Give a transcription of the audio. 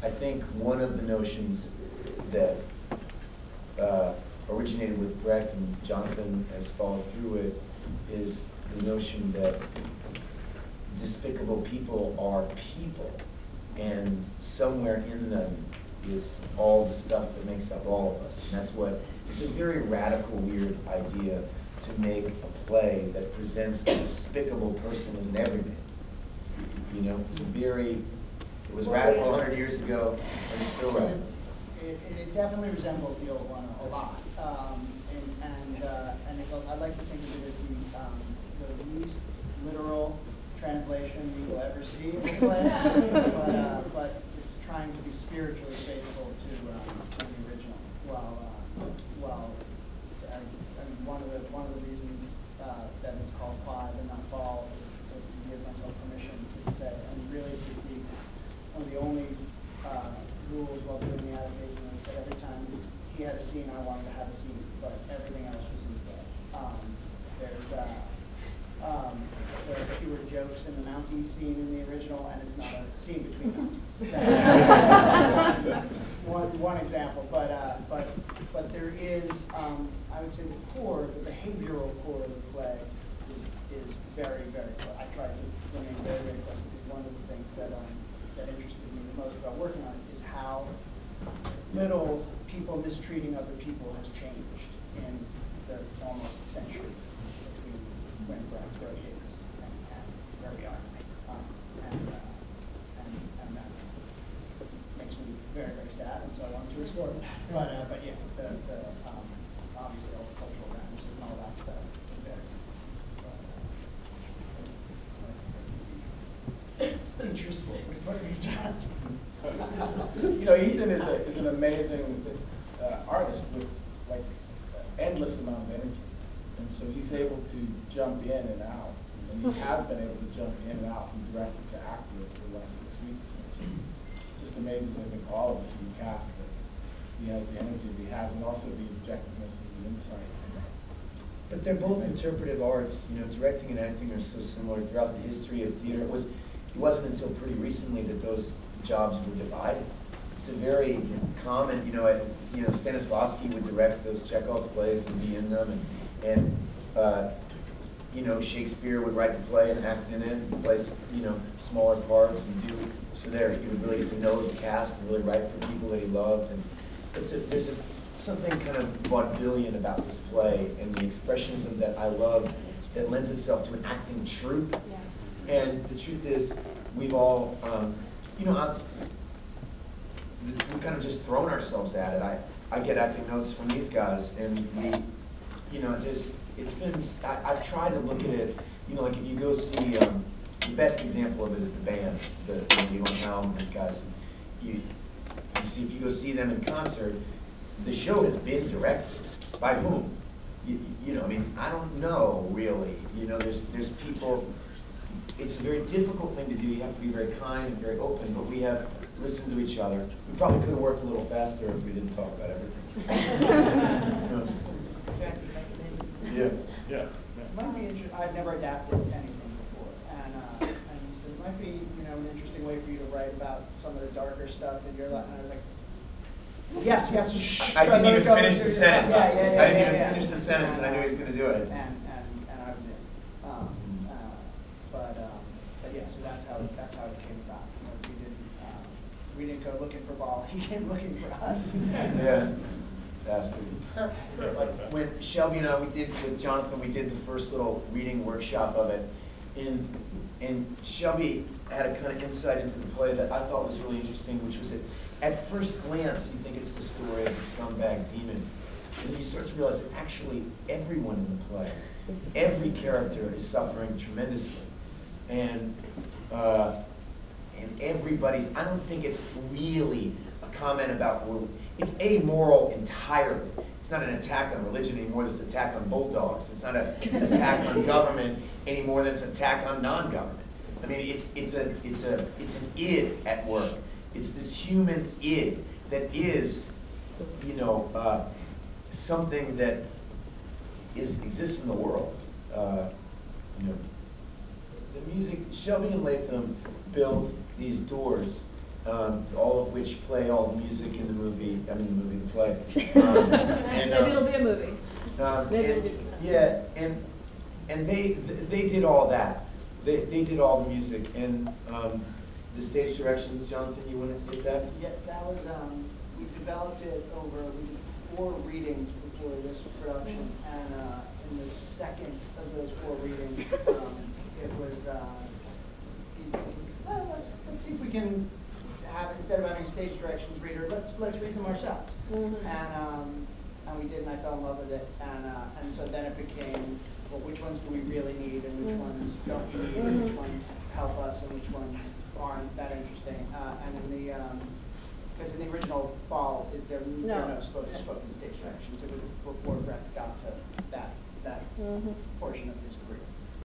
I think one of the notions that originated with Brecht and Jonathan has followed through with is the notion that despicable people are people, and somewhere in them is all the stuff that makes up all of us. And that's what, it's a very radical, weird idea to make a play that presents a despicable person as an everyman. You know, it's a very, it was radical 100 years ago, and it's still radical. It definitely resembles the old one a lot. And I'd like to think of it as the least literal translation you will ever see in the play, but it's trying to be spiritually faithful to the original. One of the reasons that it's called Clive and not Ball was to give myself permission to say, and really to be one of the only rules while doing the adaptation was that every time he had a scene, I wanted to have a scene, but everything else was in the play. There are fewer jokes in the Mounties scene in the original, and it's not a scene between Mounties. one example, but there is, I would say, the core, the behavioral core of the play is very, very close. I tried to remain very, very close because one of the things that interested me the most about working on it is how little people mistreating other people has changed in the almost century between when Brecht wrote his and where we are. And that makes me very, very sad, and so I wanted to explore that. But yeah, obviously all the cultural references and all that stuff is there. Interesting with what we've done. You know, Ethan is an amazing artist with like endless amount of energy, and so he's able to jump in and out, and he has been able to jump in and out from director to actor for the last 6 weeks. And it just amazes, I think, all of us in the cast that he has the energy that he has, and also the objectiveness and the insight. But they're both interpretive arts. You know, directing and acting are so similar throughout the history of theater. It wasn't until pretty recently that those jobs were divided. It's a very common, Stanislavski would direct those Chekhov's plays and be in them, and Shakespeare would write the play and act in it, and play, smaller parts and do, so there he would really get to know the cast and really write for people that he loved. And there's something kind of vaudevillian about this play and the expressionism that I love that lends itself to an acting troupe. Yeah. And the truth is, we've all, we've kind of just thrown ourselves at it. I get acting notes from these guys, and I've tried to look at it, like if you go see, the best example of it is the band, the Leon Helm, these guys. You see, if you go see them in concert, the show has been directed. By whom? I don't know, really. There's people, it's a very difficult thing to do. You have to be very kind and very open, but we have listened to each other. We probably could have worked a little faster if we didn't talk about everything. Yeah. Might be interesting. I've never adapted anything before, and so it might be an interesting way for you to write about some of the darker stuff in your life. And I was like, yes. I didn't even finish the sentence. I didn't even finish the sentence, and I knew he was going to do it. And I was in. But yeah, so that's how it came about. We didn't go looking for Ball. He came looking for us. Yeah. Like when Shelby and I, with Jonathan, we did the first little reading workshop of it, and Shelby had a kind of insight into the play that I thought was really interesting, which was that at first glance you think it's the story of a scumbag demon, and then you start to realize that actually everyone in the play, every character is suffering tremendously, and everybody's. I don't think it's really a comment about. It's amoral entirely. It's not an attack on religion anymore than it's an attack on bulldogs. It's not an attack on government any more than it's an attack on non-government. I mean, it's an id at work. It's this human id that is, something that exists in the world. The music. Shelby and Latham built these doors all of which play all the music in the movie, the play. Maybe it'll be a movie. Maybe it'll be. Yeah, and they did all that. They did all the music, and the stage directions, Jonathan, you want to hit that? Yeah, that was, we developed it over, we did 4 readings before this production, and in the second of those 4 readings, it was, well, let's see if we can have, instead of having a stage directions reader, let's read them ourselves. And we did, and I fell in love with it, and so then it became, well, which ones do we really need, and which ones don't we need, and which ones help us, and which ones aren't that interesting. And in the, because in the original Fall, there were no spoken stage directions. It was before Brecht got to that portion of